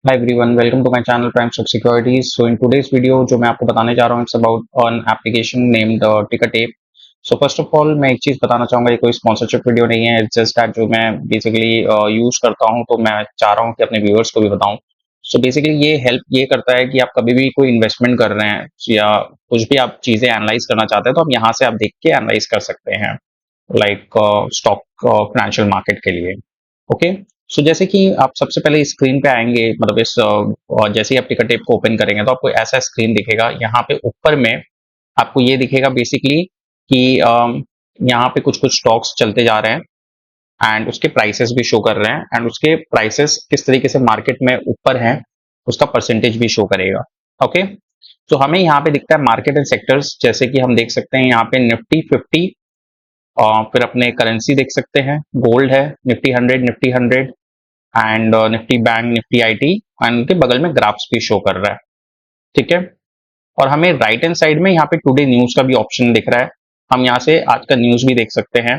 Hi everyone, welcome to my channel Prime Stock Securities. So in today's video जो मैं आपको बताने जा रहा हूँ, it's about an application named Tickertape. So first of all मैं एक चीज बताना चाहूंगा, ये कोई स्पॉन्सरशिप वीडियो नहीं है, it's just that जो मैं बेसिकली यूज करता हूँ, तो मैं चाह रहा हूँ कि अपने व्यूअर्स को भी बताऊं. सो बेसिकली ये हेल्प ये करता है कि आप कभी भी कोई इन्वेस्टमेंट कर रहे हैं या कुछ भी आप चीजें एनालाइज करना चाहते हैं, तो आप यहाँ से आप देख के एनालाइज कर सकते हैं, लाइक स्टॉक फाइनेंशियल मार्केट के लिए. ओके. सो जैसे कि आप सबसे पहले स्क्रीन पे आएंगे, मतलब जैसे ही आप टिकर टेप को ओपन करेंगे तो आपको ऐसा स्क्रीन दिखेगा. यहाँ पे ऊपर में आपको ये दिखेगा बेसिकली कि यहाँ पे कुछ कुछ स्टॉक्स चलते जा रहे हैं एंड उसके प्राइसेस भी शो कर रहे हैं, एंड उसके प्राइसेस किस तरीके से मार्केट में ऊपर हैं उसका परसेंटेज भी शो करेगा. ओके. तो हमें यहाँ पे दिखता है मार्केट एंड सेक्टर्स, जैसे कि हम देख सकते हैं यहाँ पे निफ्टी 50, और फिर अपने करेंसी देख सकते हैं, गोल्ड है, Nifty 100 and Nifty bank, Nifty IT, and उनके बगल में ग्राफ्स भी शो कर रहा है. ठीक है. और हमें राइट हैंड साइड में यहाँ पे टुडे न्यूज का भी ऑप्शन दिख रहा है. हम यहाँ से आज का न्यूज भी देख सकते हैं,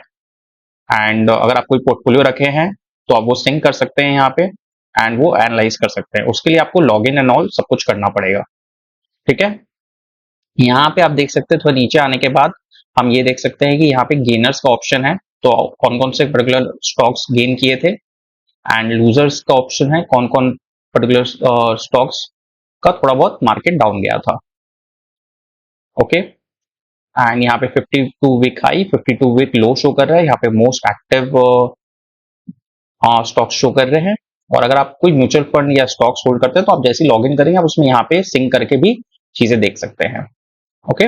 एंड अगर आप कोई पोर्टफोलियो रखे हैं तो आप वो सिंक कर सकते हैं यहाँ पे, एंड वो एनालाइज कर सकते हैं. उसके लिए आपको लॉग इन एंड ऑल सब कुछ करना पड़ेगा. ठीक है. यहाँ पे आप देख सकते हैं, थोड़ा नीचे आने के बाद हम ये देख सकते हैं कि यहाँ पे गेनर्स का ऑप्शन है, तो कौन कौन से पर्टिकुलर स्टॉक्स गेन किए थे, एंड लूजर्स का ऑप्शन है, कौन कौन पर्टिकुलर स्टॉक्स का थोड़ा बहुत मार्केट डाउन गया था. ओके. एंड यहाँ पे 52 week high, 52 week low show कर रहा है. यहाँ पे मोस्ट एक्टिव स्टॉक्स शो कर रहे हैं. और अगर आप कोई म्यूचुअल फंड या स्टॉक्स होल्ड करते हैं तो आप जैसे लॉग इन करेंगे आप उसमें यहाँ पे सिंक करके भी चीजें देख सकते हैं. ओके.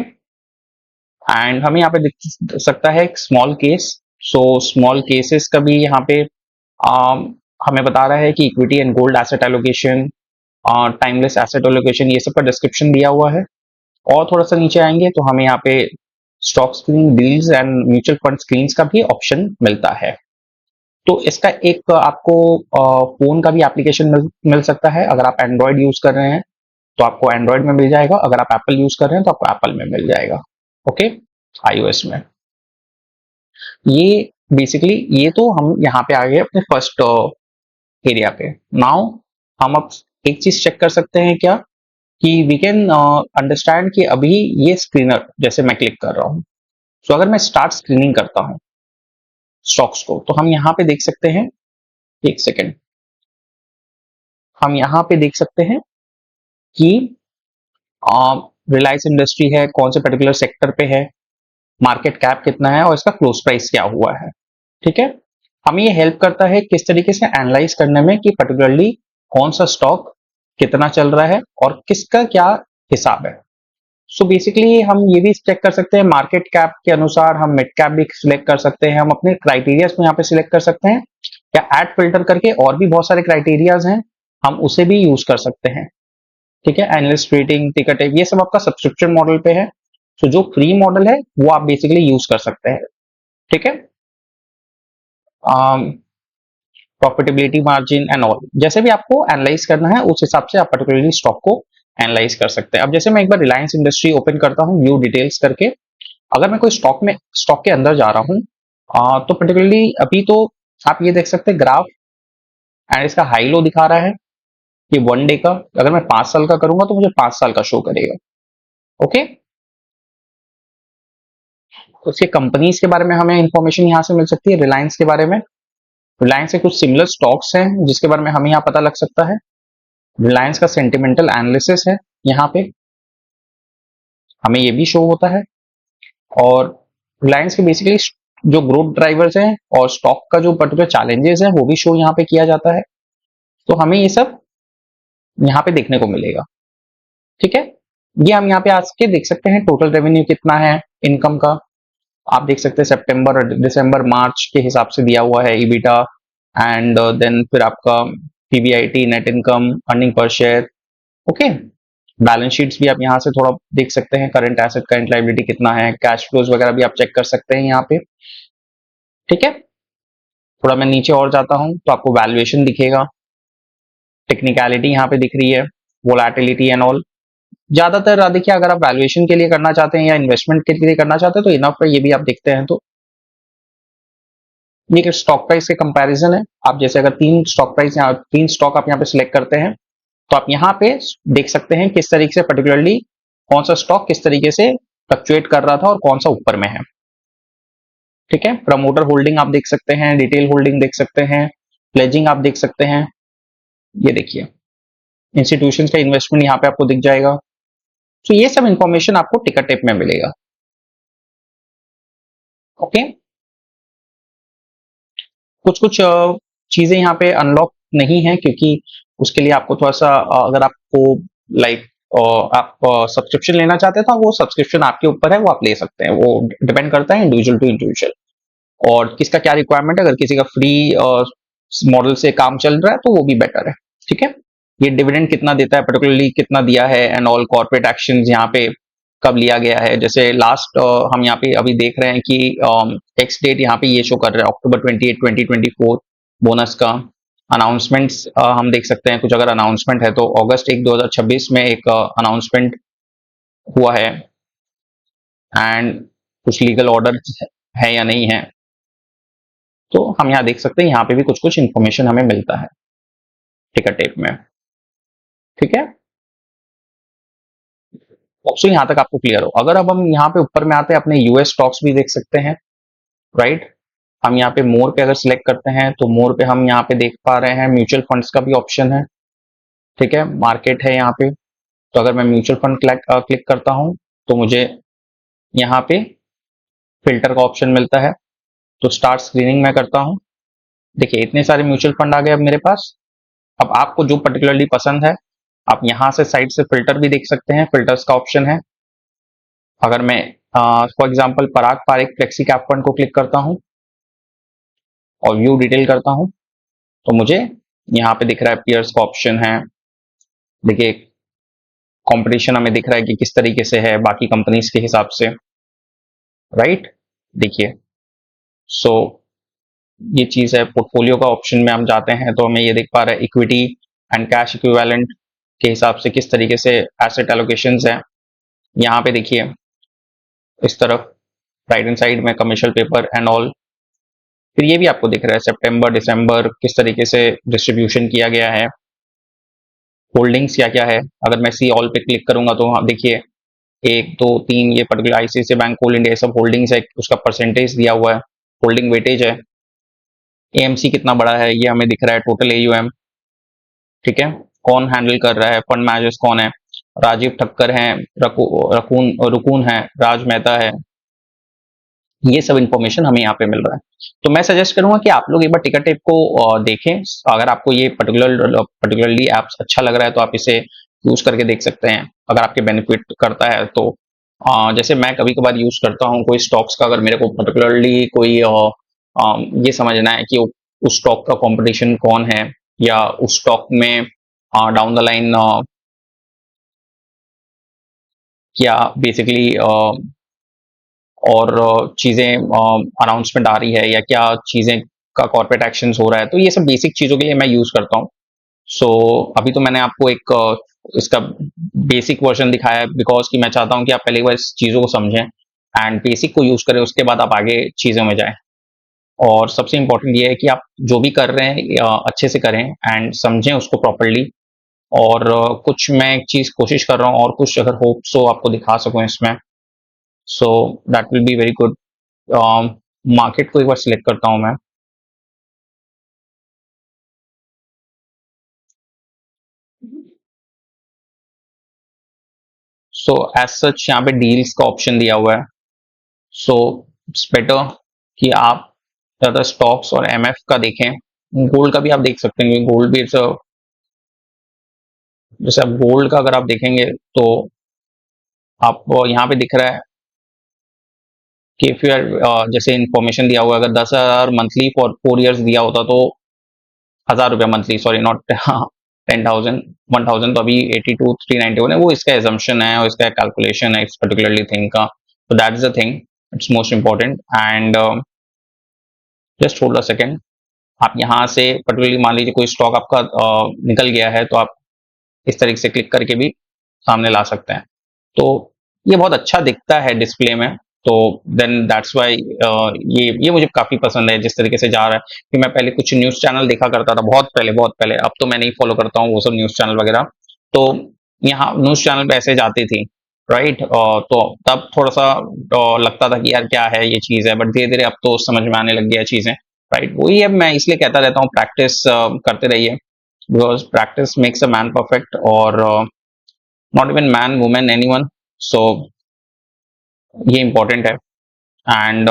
एंड हमें यहाँ पे दिख सकता है एक small case. So small cases का भी यहाँ पे हमें बता रहा है कि equity and gold asset allocation, timeless asset allocation, ये सब का डिस्क्रिप्शन दिया हुआ है. और थोड़ा सा नीचे आएंगे तो हमें यहाँ पे stock screen, deals and mutual fund screen का भी ऑप्शन मिलता है. तो इसका एक आपको फोन का भी एप्लीकेशन मिल सकता है. अगर आप एंड्रॉयड यूज कर रहे हैं तो आपको एंड्रॉयड में मिल जाएगा, अगर आप एप्पल यूज कर रहे हैं तो आपको एप्पल में मिल जाएगा. ओके. आईओएस में ये बेसिकली, ये तो हम यहाँ पे आ गए अपने फर्स्ट एरिया पे. नाउ हम अब एक चीज चेक कर सकते हैं क्या, कि वी कैन अंडरस्टैंड कि अभी ये स्क्रीनर जैसे मैं क्लिक कर रहा हूं, तो अगर मैं स्टार्ट स्क्रीनिंग करता हूं स्टॉक्स को, तो हम यहाँ पे देख सकते हैं, एक सेकेंड, हम यहाँ पे देख सकते हैं कि रिलायंस इंडस्ट्री है, कौन से पर्टिकुलर सेक्टर पे है, मार्केट कैप कितना है, और इसका क्लोज प्राइस क्या हुआ है. ठीक है. हमें ये हेल्प करता है किस तरीके से एनालाइज करने में कि पर्टिकुलरली कौन सा स्टॉक कितना चल रहा है और किसका क्या हिसाब है. सो बेसिकली हम ये भी चेक कर सकते हैं मार्केट कैप के अनुसार, हम मिड कैप भी सिलेक्ट कर सकते हैं, हम अपने क्राइटेरियाज में यहाँ पे सिलेक्ट कर सकते हैं, या एड फिल्टर करके और भी बहुत सारे क्राइटेरियाज हैं, हम उसे भी यूज कर सकते हैं. ठीक है. एनालिस्ट रेटिंग, टिकट, ये सब आपका सब्सक्रिप्शन मॉडल पे है. तो जो फ्री मॉडल है वो आप बेसिकली यूज कर सकते हैं. ठीक है. प्रॉफिटेबिलिटी मार्जिन एंड ऑल, जैसे भी आपको एनालाइज करना है उस हिसाब से आप पर्टिकुलरली स्टॉक को एनालाइज कर सकते हैं. अब जैसे मैं एक बार रिलायंस इंडस्ट्री ओपन करता हूँ व्यू डिटेल्स करके, अगर मैं कोई स्टॉक के अंदर जा रहा हूँ, तो पर्टिकुलरली अभी तो आप ये देख सकते हैं ग्राफ, एंड इसका हाई लो दिखा रहा है कि 1 डे का. अगर मैं 5 साल का करूंगा तो मुझे 5 साल का शो करेगा. ओके. उसके कंपनीज के बारे में हमें इंफॉर्मेशन यहाँ से मिल सकती है. रिलायंस के बारे में, रिलायंस के कुछ सिमिलर स्टॉक्स हैं जिसके बारे में हमें यहाँ पता लग सकता है. रिलायंस का सेंटिमेंटल एनालिसिस है यहाँ पे, हमें ये भी शो होता है. और रिलायंस के बेसिकली जो ग्रोथ ड्राइवर्स हैं और स्टॉक का जो पर्टिकुलर चैलेंजेस है वो भी शो यहाँ पे किया जाता है. तो हमें ये सब यहाँ पे देखने को मिलेगा. ठीक है. ये हम यहाँ पे आज के देख सकते हैं टोटल रेवेन्यू कितना है इनकम का. आप देख सकते हैं सितंबर, दिसंबर, मार्च के हिसाब से दिया हुआ है ईबीटा, एंड देन फिर आपका PBIT, net income, earning per share. Okay. Balance sheets भी आप यहाँ से थोड़ा देख सकते हैं, करंट एसेट, करंट लायबिलिटी कितना है, कैश फ्लोज वगैरह भी आप चेक कर सकते हैं यहाँ पे. ठीक है. थोड़ा मैं नीचे और जाता हूँ तो आपको वैल्यूएशन दिखेगा, टेक्निकलिटी यहाँ पे दिख रही है, वोलेटिलिटी एंड ऑल. ज्यादातर देखिए अगर आप वैल्यूएशन के लिए करना चाहते हैं या इन्वेस्टमेंट के लिए करना चाहते हैं तो इनफ है, ये भी आप देखते हैं. तो ये स्टॉक प्राइस के कंपैरिजन है. आप जैसे अगर तीन स्टॉक प्राइस, यहाँ तीन स्टॉक आप यहाँ पे सिलेक्ट करते हैं तो आप यहाँ पे देख सकते हैं किस तरीके से पर्टिकुलरली कौन सा स्टॉक किस तरीके से फ्लक्चुएट कर रहा था और कौन सा ऊपर में है। ठीक है, प्रमोटर होल्डिंग आप देख सकते हैं, डिटेल होल्डिंग देख सकते हैं, प्लेजिंग आप देख सकते हैं। ये देखिए इंस्टीट्यूशंस का इन्वेस्टमेंट यहाँ पे आपको दिख जाएगा। तो ये सब इंफॉर्मेशन आपको टिकर टेप में मिलेगा। ओके, कुछ कुछ चीजें यहाँ पे अनलॉक नहीं है क्योंकि उसके लिए आपको थोड़ा सा अगर आपको लाइक आप सब्सक्रिप्शन लेना चाहते हैं तो वो सब्सक्रिप्शन आपके ऊपर है, वो आप ले सकते हैं, वो डिपेंड करता है इंडिविजुअल टू इंडिविजुअल और किसका क्या रिक्वायरमेंट है। अगर किसी का फ्री मॉडल से काम चल रहा है तो वो भी बेटर है। ठीक है, ये डिविडेंड कितना देता है, पर्टिकुलरली कितना दिया है एंड ऑल कॉर्पोरेट एक्शंस यहाँ पे कब लिया गया है। जैसे लास्ट हम यहाँ पे अभी देख रहे हैं कि एक्स डेट यहाँ पे ये शो कर रहा है अक्टूबर 28 2024 बोनस का अनाउंसमेंट्स हम देख सकते हैं। कुछ अगर अनाउंसमेंट है तो अगस्त 1 2026 में एक अनाउंसमेंट हुआ है एंड कुछ लीगल ऑर्डर है या नहीं है तो हम यहाँ देख सकते हैं। यहाँ पे भी कुछ कुछ इंफॉर्मेशन हमें मिलता है टिकर टेप में। ठीक है, सो यहाँ तक आपको क्लियर हो। अगर अब हम यहाँ पे ऊपर में आते हैं अपने यूएस स्टॉक्स भी देख सकते हैं। राइट, हम यहाँ पे मोर पे अगर सिलेक्ट करते हैं तो मोर पे हम यहाँ पे देख पा रहे हैं म्यूचुअल फंड्स का भी ऑप्शन है। ठीक है, मार्केट है यहाँ पे, तो अगर मैं म्यूचुअल फंड क्लिक करता हूँ तो मुझे यहाँ पे फिल्टर का ऑप्शन मिलता है। तो स्टार्ट स्क्रीनिंग मैं करता हूँ। देखिए इतने सारे म्यूचुअल फंड आ गए अब मेरे पास। अब आपको जो पर्टिकुलरली पसंद है आप यहाँ से साइड से फिल्टर भी देख सकते हैं, फिल्टर्स का ऑप्शन है। अगर मैं for example Parag Parikh flexi cap fund को क्लिक करता हूं और व्यू डिटेल करता हूं तो मुझे यहाँ पे दिख रहा है पीयर्स का ऑप्शन है। देखिए कंपटीशन हमें दिख रहा है कि किस तरीके से है बाकी कंपनीज के हिसाब से। राइट, देखिए सो ये चीज है। पोर्टफोलियो का ऑप्शन में हम जाते हैं तो हमें ये दिख पा रहा है इक्विटी एंड कैश इक्विवेलेंट के हिसाब से किस तरीके से एसेट एलोकेशंस है। यहाँ पे देखिए इस तरफ राइट हैंड साइड में कमर्शियल पेपर एंड ऑल। फिर ये भी आपको दिख रहा है सितंबर दिसंबर किस तरीके से डिस्ट्रीब्यूशन किया गया है, होल्डिंग्स क्या क्या है। अगर मैं सी ऑल पे क्लिक करूंगा तो हाँ देखिए 1 2 3 ये पर्टिकुलर आईसीआईसीआई बैंक कोल इंडिया सब होल्डिंग्स है, उसका परसेंटेज दिया हुआ है, होल्डिंग वेटेज है, एएमसी कितना बड़ा है ये हमें दिख रहा है, टोटल एयूएम। ठीक है, कौन हैंडल कर रहा है, फंड मैनेजर्स कौन है, राजीव ठक्कर हैं, रकून रुकून है, राज मेहता है। ये सब इंफॉर्मेशन हमें यहाँ पे मिल रहा है। तो मैं सजेस्ट करूंगा कि आप लोग एक बार टिकर टेप को देखें। अगर आपको ये पर्टिकुलरली एप्स अच्छा लग रहा है तो आप इसे यूज करके देख सकते हैं अगर आपके बेनिफिट करता है तो। जैसे मैं कभी कभार यूज करता हूँ कोई स्टॉक्स का, अगर मेरे को पर्टिकुलरली कोई ये समझना है कि उस स्टॉक का कंपटीशन कौन है या उस स्टॉक में डाउन द लाइन क्या बेसिकली और चीजें अनाउंसमेंट आ रही है या क्या चीजें का कॉर्पोरेट एक्शंस हो रहा है, तो ये सब बेसिक चीजों के लिए मैं यूज करता हूँ। सो अभी तो मैंने आपको एक इसका बेसिक वर्जन दिखाया है बिकॉज कि मैं चाहता हूँ कि आप पहले बार इस चीजों को समझें एंड बेसिक को यूज करें, उसके बाद आप आगे चीजों में जाएं। और सबसे इंपॉर्टेंट ये है कि आप जो भी कर रहे हैं अच्छे से करें एंड समझें उसको प्रॉपरली। और कुछ मैं एक चीज कोशिश कर रहा हूँ और कुछ अगर होप सो आपको दिखा सकूं इसमें, so that will be very good. Market को एक बार सिलेक्ट करता हूं मैं। सो एज सच यहाँ पे डील्स का ऑप्शन दिया हुआ है। सो इट्स बेटर कि आप ज्यादा स्टॉक्स और एमएफ का देखें। गोल्ड का भी आप देख सकते हैं, गोल्ड भी इट्स जैसे आप गोल्ड का अगर आप देखेंगे तो आप यहाँ पे दिख रहा है कि इफ यू आर जैसे इंफॉर्मेशन दिया हुआ है अगर 10,000 मंथली फॉर 4 ईयर्स दिया होता तो 1,000 रुपया मंथली, सॉरी नॉट 10,000 1,000, तो अभी 82,391 है। वो इसका एजम्पशन है और इसका कैलकुलेशन है इस पर्टिकुलरली थिंग का। तो that is the thing, it's most important. And just hold a second, आप यहाँ से पर्टिकुलरली मान लीजिए कोई स्टॉक आपका निकल गया है तो आप इस तरीके से क्लिक करके भी सामने ला सकते हैं। तो ये बहुत अच्छा दिखता है डिस्प्ले में, तो देन दैट्स वाई ये मुझे काफी पसंद है जिस तरीके से जा रहा है। कि मैं पहले कुछ न्यूज चैनल देखा करता था बहुत पहले, अब तो मैं नहीं फॉलो करता हूँ वो सब न्यूज चैनल वगैरह। तो यहाँ न्यूज़ चैनल पे ऐसे जाती थी, राइट? तो तब थोड़ा-सा लगता था कि यार क्या है ये चीज़ है, बट धीरे-धीरे अब तो समझ में आने लग गया चीज़ें, राइट? वही है, मैं इसलिए कहता रहता हूँ प्रैक्टिस करते रहिए, because practice makes a man perfect, और not even man, women, anyone. So ये इम्पोर्टेंट है। एंड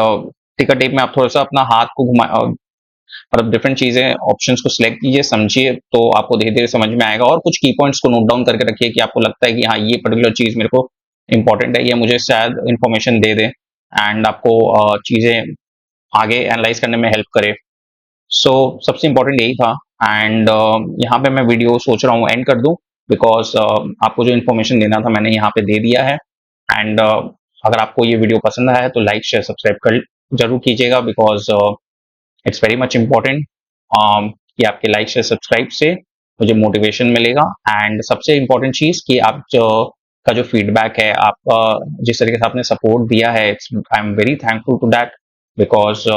टिकर टेप में आप थोड़ा-सा अपना हाथ को मतलब डिफरेंट चीज़ें, ऑप्शंस को सिलेक्ट कीजिए, समझिए, तो आपको धीरे-धीरे समझ में आएगा, और कुछ की पॉइंट्स को नोट डाउन करके रखिए कि आपको लगता है कि हाँ, ये पर्टिकुलर चीज़ मेरे को इम्पोर्टेंट है, ये मुझे शायद इन्फॉर्मेशन दे दे, एंड आपको चीज़ें आगे एनालाइज़ करने में हेल्प करे। सो सबसे इम्पोर्टेंट यही था। एंड यहाँ पे मैं वीडियो सोच रहा हूँ एंड कर दूँ, बिकॉज़ आपको जो इन्फॉर्मेशन देना था मैंने यहाँ पे दे दिया है। एंड अगर आपको ये वीडियो पसंद आया है तो लाइक, शेयर, सब्सक्राइब कर ज़रूर कीजिएगा, because it's very much important कि आपके लाइक शेयर सब्सक्राइब से मुझे मोटिवेशन मिलेगा। एंड सबसे इम्पोर्टेंट चीज़ कि आप जो का जो फीडबैक है, आप जिस तरीके से आपने सपोर्ट दिया है, I am very thankful to that, because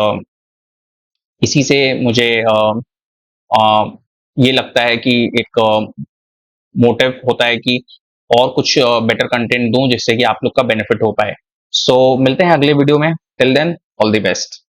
इसी से मुझे अ, ये लगता है कि एक मोटिव होता है कि और कुछ बेटर कंटेंट दूं जिससे कि आप लोग का बेनिफिट हो पाए। सो मिलते हैं अगले वीडियो में। Till then, all the best.